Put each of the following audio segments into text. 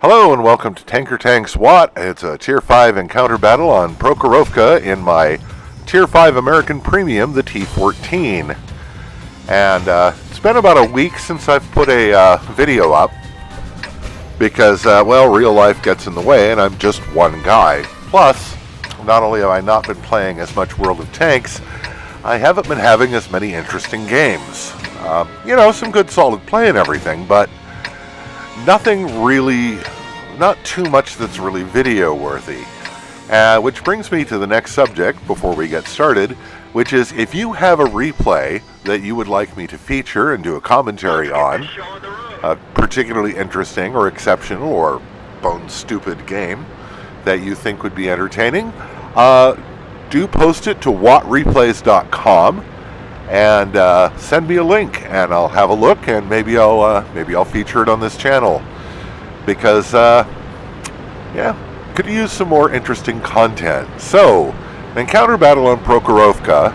Hello and welcome to Tinkertanks-wot. It's a Tier 5 encounter battle on Prokhorovka in my Tier 5 American Premium, the T14. And it's been about a week since I've put a video up because, well, real life gets in the way and I'm just one guy. Plus, not only have I not been playing as much World of Tanks, I haven't been having as many interesting games. You know, some good solid play and everything, but nothing really, not too much that's really video worthy. Which brings me to the next subject before we get started, which is if you have a replay that you would like me to feature and do a commentary on, a particularly interesting or exceptional or bone stupid game that you think would be entertaining, do post it to whatreplays.com and send me a link and I'll have a look and maybe I'll feature it on this channel because yeah, could use some more interesting content. So, an encounter battle on Prokhorovka,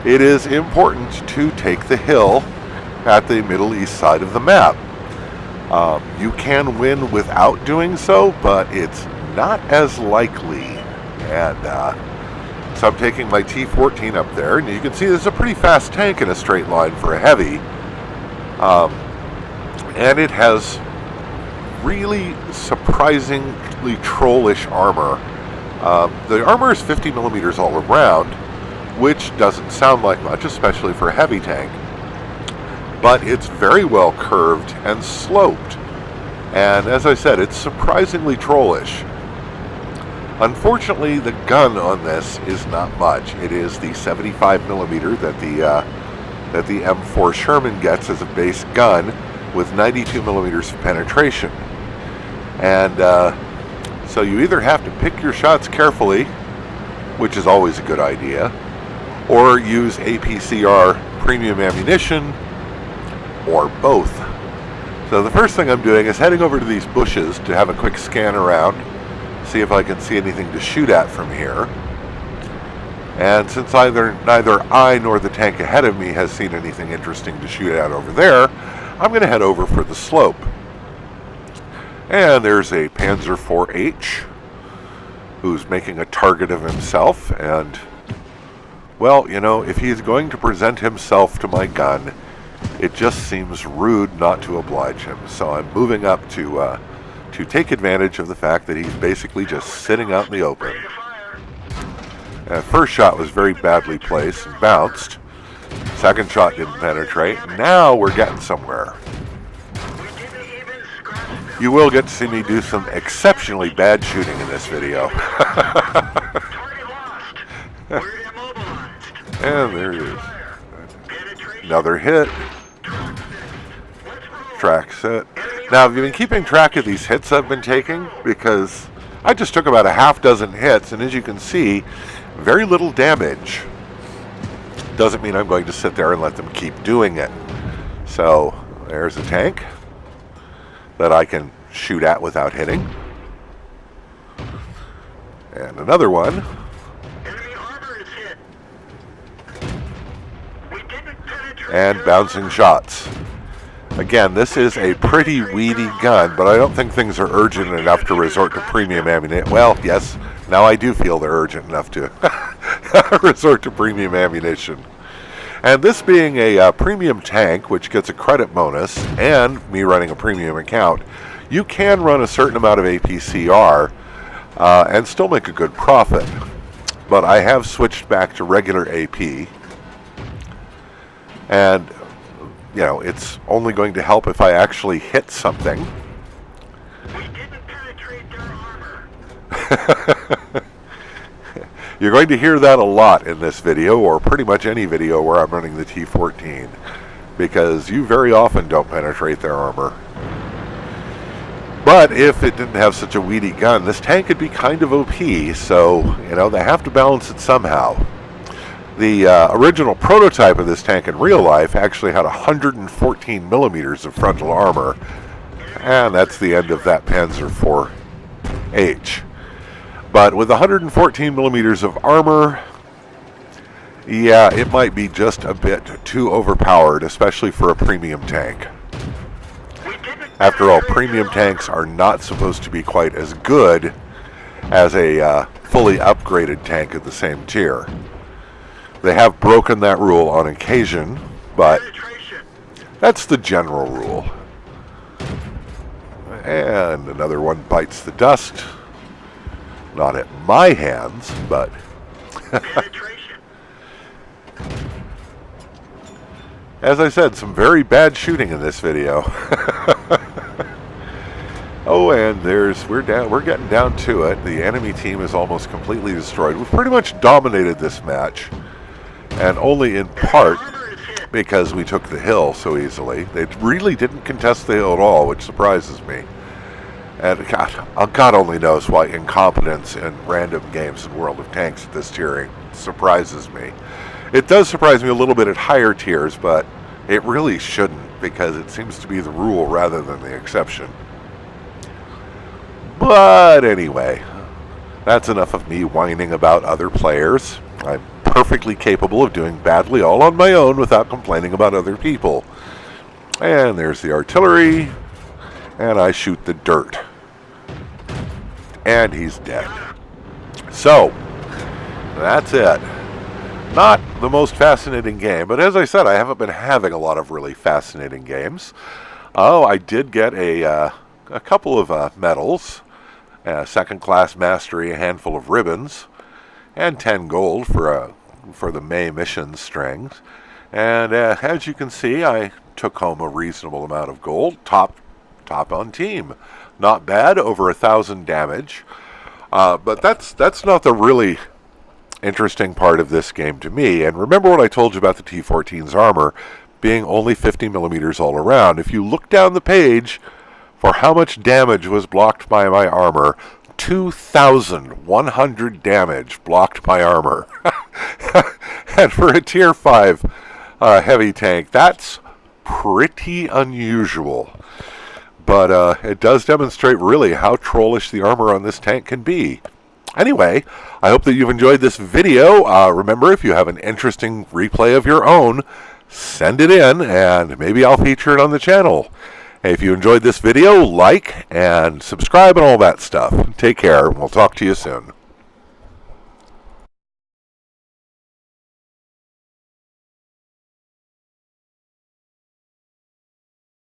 it is important to take the hill at the middle east side of the map. You can win without doing so, but it's not as likely. And so I'm taking my T14 up there, and you can see there's a pretty fast tank in a straight line for a heavy. And it has really surprisingly trollish armor. The armor is 50 millimeters all around, which doesn't sound like much, especially for a heavy tank. But it's very well curved and sloped. And as I said, it's surprisingly trollish. Unfortunately, the gun on this is not much. It is the 75 millimeter that the M4 Sherman gets as a base gun with 92 millimeters of penetration. And so you either have to pick your shots carefully, which is always a good idea, or use APCR premium ammunition, or both. So the first thing I'm doing is heading over to these bushes to have a quick scan around, see if I can see anything to shoot at from here. And since neither I nor the tank ahead of me has seen anything interesting to shoot at over there, I'm going to head over for the slope. And there's a Panzer IV-H who's making a target of himself, and well, you know, if he's going to present himself to my gun, it just seems rude not to oblige him. So I'm moving up to take advantage of the fact that he's basically just sitting out in the open. First shot was very badly placed and bounced. Second shot didn't penetrate. Now we're getting somewhere. You will get to see me do some exceptionally bad shooting in this video. And there it is. Another hit. Track set. Now, have you been keeping track of these hits I've been taking? Because I just took about a half dozen hits, and as you can see, very little damage. Doesn't mean I'm going to sit there and let them keep doing it. So, there's a tank that I can shoot at without hitting. And another one. Enemy armor is hit. We didn't penetrate. And bouncing shots. Again, this is a pretty weedy gun, but I don't think things are urgent enough to resort to premium ammunition. Well, yes, now I do feel they're urgent enough to resort to premium ammunition. And this being a premium tank, which gets a credit bonus, and me running a premium account, you can run a certain amount of APCR and still make a good profit. But I have switched back to regular AP, and you know, it's only going to help if I actually hit something. We didn't penetrate their armor. You're going to hear that a lot in this video, or pretty much any video where I'm running the T14, because you very often don't penetrate their armor. But if it didn't have such a weedy gun, this tank could be kind of OP, so, you know, they have to balance it somehow. The original prototype of this tank in real life actually had 114 millimeters of frontal armor, and that's the end of that Panzer IV-H. But with 114 millimeters of armor, yeah, it might be just a bit too overpowered, especially for a premium tank. We didn't After all, premium tanks are not supposed to be quite as good as a fully upgraded tank at the same tier. They have broken that rule on occasion, but that's the general rule. And another one bites the dust. Not at my hands, but... As I said, some very bad shooting in this video. Oh, and we're getting down to it. The enemy team is almost completely destroyed. We've pretty much dominated this match, and only in part because we took the hill so easily. They really didn't contest the hill at all, which surprises me. And God only knows why incompetence in random games in World of Tanks at this tiering surprises me. It does surprise me a little bit at higher tiers, but it really shouldn't, because it seems to be the rule rather than the exception. But anyway, that's enough of me whining about other players. I'm perfectly capable of doing badly all on my own without complaining about other people. And there's the artillery, and I shoot the dirt. And he's dead. So, that's it. Not the most fascinating game, but as I said, I haven't been having a lot of really fascinating games. Oh, I did get a couple of medals, second class mastery, a handful of ribbons, and 10 gold for the May mission strings. And as you can see, I took home a reasonable amount of gold, top on team. Not bad, over 1,000 damage. But that's not the really interesting part of this game to me. And remember what I told you about the T14's armor being only 50 millimeters all around. If you look down the page for how much damage was blocked by my armor, 2,100 damage blocked by armor. And for a tier 5 heavy tank, that's pretty unusual. But it does demonstrate really how trollish the armor on this tank can be. Anyway, I hope that you've enjoyed this video. Remember, if you have an interesting replay of your own, send it in, and maybe I'll feature it on the channel. If you enjoyed this video, like and subscribe and all that stuff. Take care, and we'll talk to you soon.